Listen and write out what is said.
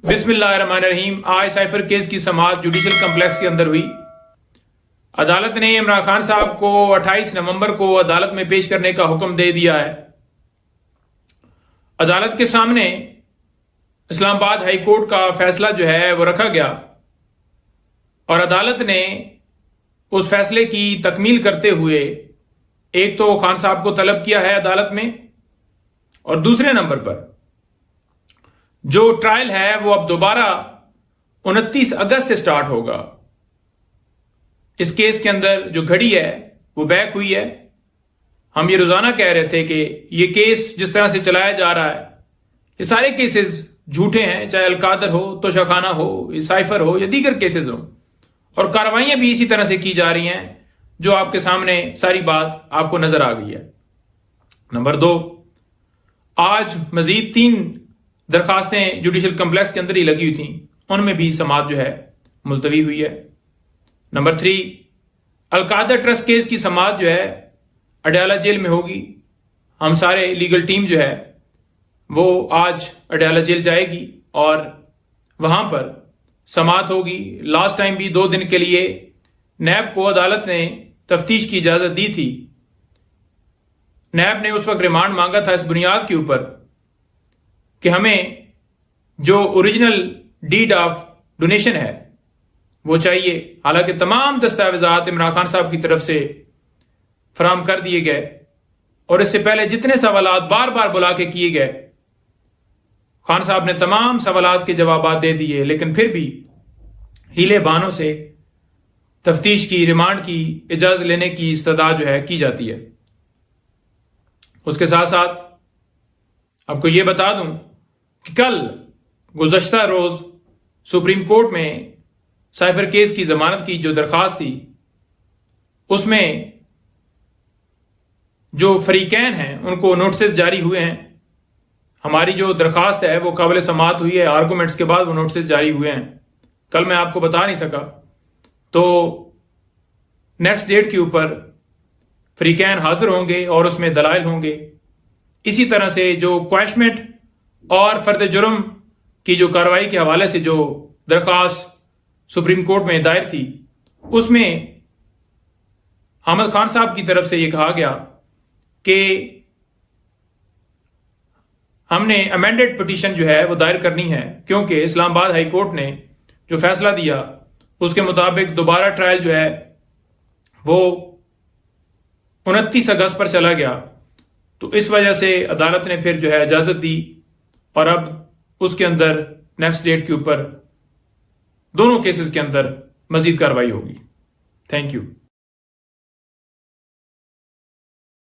बिस्मिल्लाहिर्रहमानिर्रहीम। आज cipher case की समाअत जुडिशल कम्प्लेक्स के अंदर हुई। अदालत ने इमरान खान साहब को 28 नवंबर को अदालत में पेश करने का हुक्म दे दिया है। अदालत के सामने इस्लामाबाद हाई कोर्ट का फैसला जो है वो रखा गया और अदालत ने उस फैसले की तकमील करते हुए एक तो खान साहब को तलब किया है अदालत में, और दूसरे नंबर पर जो ट्रायल है वो अब दोबारा 29 अगस्त से स्टार्ट होगा। इस केस के अंदर जो घड़ी है वो बैक हुई है। हम ये रोजाना कह रहे थे कि ये केस जिस तरह से चलाया जा रहा है, ये सारे केसेस झूठे हैं, चाहे अलकादर हो, तोशाखाना हो, साइफर हो या दीगर केसेस हो, और कार्रवाइयां भी इसी तरह से की जा रही हैं जो आपके सामने सारी बात आपको नजर आ गई है। नंबर 2, आज मजीद 3 दरखास्तें जुडिशल कम्प्लेक्स के अंदर ही लगी हुई थी, उनमें भी समाअत जो है मुलतवी हुई है। नंबर 3, अलकादर ट्रस्ट केस की समाअत जो है अडयाला जेल में होगी। हम सारे लीगल टीम जो है वो आज अडयाला जेल जाएगी और वहां पर समाअत होगी। लास्ट टाइम भी 2 दिन के लिए नैब को अदालत ने तफ्तीश की इजाजत दी थी। नैब ने उस वक्त रिमांड मांगा था इस बुनियाद के ऊपर कि हमें जो ओरिजिनल डीड ऑफ डोनेशन है वो चाहिए। हालांकि तमाम दस्तावेजात इमरान खान साहब की तरफ से फराहम कर दिए गए और इससे पहले जितने सवालात बार बार बुला के किए गए, खान साहब ने तमाम सवालात के जवाब दे दिए, लेकिन फिर भी हीले बहानों से तफ्तीश की, रिमांड की इजाजत लेने की इस्तदा जो है की जाती है। उसके साथ साथ आपको यह बता दूं कि कल गुज़श्ता रोज सुप्रीम कोर्ट में साइफर केस की जमानत की जो दरखास्त थी, उसमें जो फरीकैन हैं उनको नोटिस जारी हुए हैं। हमारी जो दरखास्त है वो काबिल समाअत हुई है, आर्गूमेंट्स के बाद वो नोटिस जारी हुए हैं। कल मैं आपको बता नहीं सका, तो नेक्स्ट डेट के ऊपर फरीकैन हाजिर होंगे और उसमें दलाइल होंगे। इसी तरह से जो क्वैशमेंट और फर्द जुर्म की जो कार्रवाई के हवाले से जो दरखास्त सुप्रीम कोर्ट में दायर थी, उसमें अहमद खान साहब की तरफ से यह कहा गया कि हमने अमेंडेड पिटीशन जो है वो दायर करनी है, क्योंकि इस्लामाबाद हाई कोर्ट ने जो फैसला दिया उसके मुताबिक दोबारा ट्रायल जो है वो 29 अगस्त पर चला गया। तो इस वजह से अदालत ने फिर जो है इजाजत दी और अब उसके अंदर नेक्स्ट डेट के ऊपर दोनों केसेस के अंदर मजीद कार्रवाई होगी। Thank you.